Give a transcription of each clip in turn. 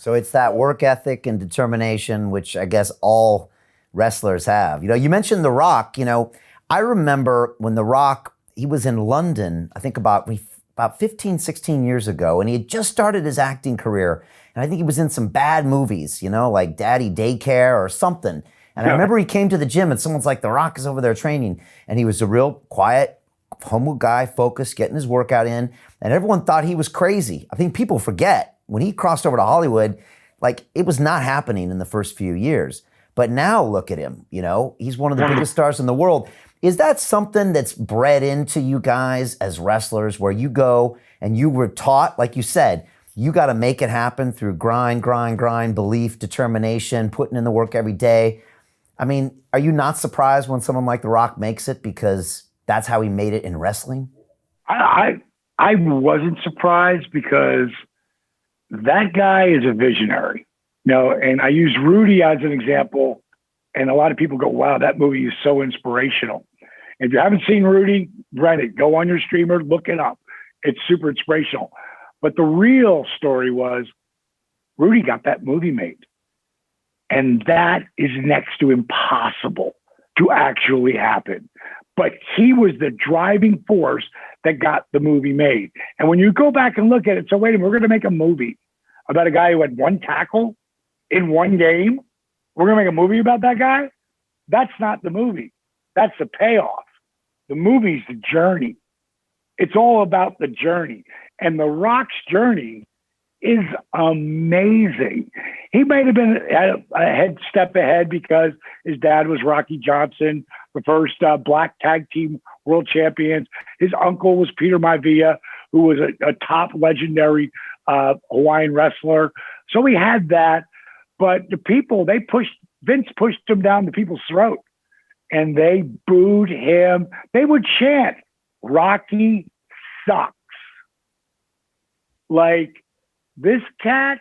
So it's that work ethic and determination, which I guess all wrestlers have. You mentioned The Rock. I remember when The Rock, he was in London, I think about 15, 16 years ago, and he had just started his acting career. And I think he was in some bad movies, like Daddy Daycare or something. And I remember he came to the gym and someone's like, The Rock is over there training. And he was a real quiet, humble guy, focused, getting his workout in. And everyone thought he was crazy. I think people forget when he crossed over to Hollywood, like it was not happening in the first few years. But now look at him, he's one of the biggest stars in the world. Is that something that's bred into you guys as wrestlers where you go and you were taught, like you said, you got to make it happen through grind, belief, determination, putting in the work every day? I mean, are you not surprised when someone like The Rock makes it because that's how he made it in wrestling? I wasn't surprised because that guy is a visionary. And I use Rudy as an example, and a lot of people go, wow, that movie is so inspirational. If you haven't seen Rudy, rent it. Go on your streamer, look it up. It's super inspirational. But the real story was Rudy got that movie made. And that is next to impossible to actually happen. But he was the driving force that got the movie made. And when you go back and look at it, so wait a minute, we're going to make a movie about a guy who had one tackle in one game. We're going to make a movie about that guy? That's not the movie. That's the payoff. The movie's the journey. It's all about the journey. And The Rock's journey is amazing. He might have been a step ahead because his dad was Rocky Johnson, the first black tag team world champions. His uncle was Peter Maivia, who was a top legendary Hawaiian wrestler. So he had that. But the people, Vince pushed him down the people's throat and they booed him. They would chant, Rocky sucks. Like this cat,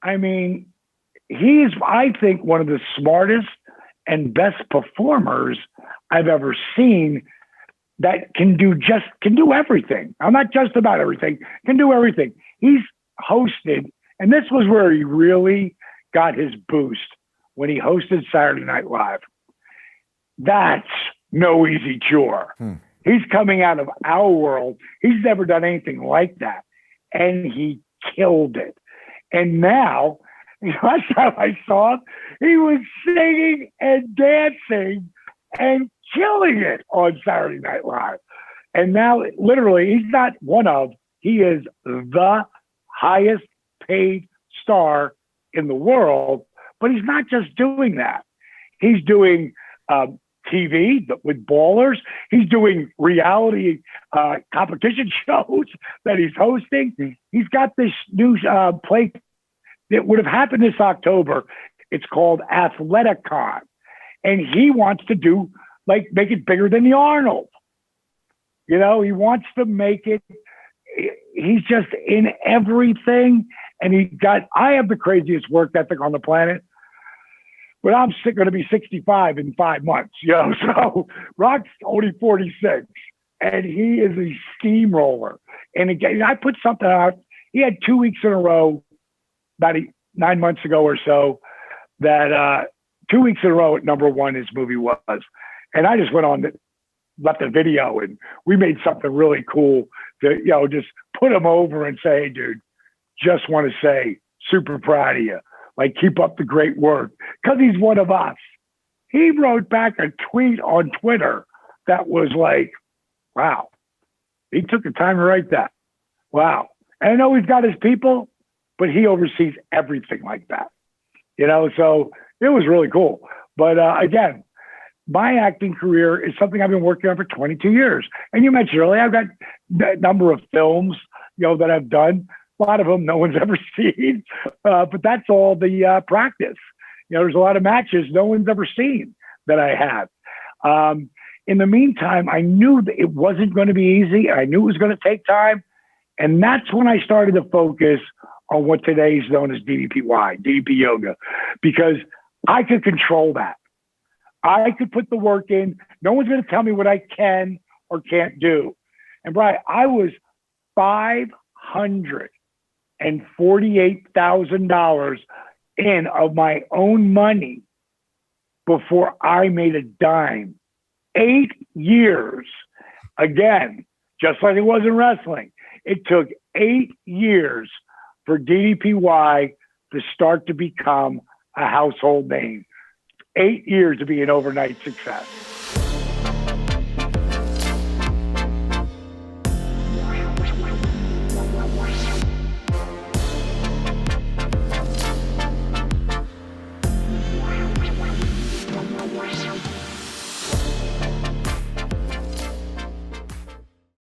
I mean, he's, I think, one of the smartest and best performers I've ever seen that can do everything. I'm not just about everything, can do everything. He's hosted, and this was where he really got his boost when he hosted Saturday Night Live. That's no easy chore. He's coming out of our world. He's never done anything like that. And he killed it. And now, last time I saw him, he was singing and dancing and killing it on Saturday Night Live. And now, literally, he's not he is the highest paid star in the world. But he's not just doing that. He's doing TV with ballers. He's doing reality competition shows that he's hosting. He's got this new play that would have happened this October. It's called Athleticon. And he wants to make it bigger than the Arnold. He wants to make it. He's just in everything. And I have the craziest work ethic on the planet. But I'm going to be 65 in 5 months, So Rock's only 46, and he is a steamroller. And again, I put something out. He had 2 weeks in a row, about 9 months ago or so, that 2 weeks in a row at number one his movie was. And I just went on left a video, and we made something really cool to just put him over and say, hey, dude, just want to say super proud of you. Like, keep up the great work, because he's one of us. He wrote back a tweet on Twitter that was like, wow, he took the time to write that. Wow. And I know he's got his people, but he oversees everything like that. So it was really cool. But again, my acting career is something I've been working on for 22 years. And you mentioned earlier, I've got a number of films, that I've done. A lot of them no one's ever seen, but that's all the practice. There's a lot of matches no one's ever seen that I have. In the meantime, I knew that it wasn't going to be easy. I knew it was going to take time. And that's when I started to focus on what today is known as DDP Yoga, because I could control that. I could put the work in. No one's going to tell me what I can or can't do. And Brian, I was 500 $48,000 in of my own money before I made a dime. 8 years. Again, just like it was in wrestling, it took 8 years for DDPY to start to become a household name. 8 years to be an overnight success.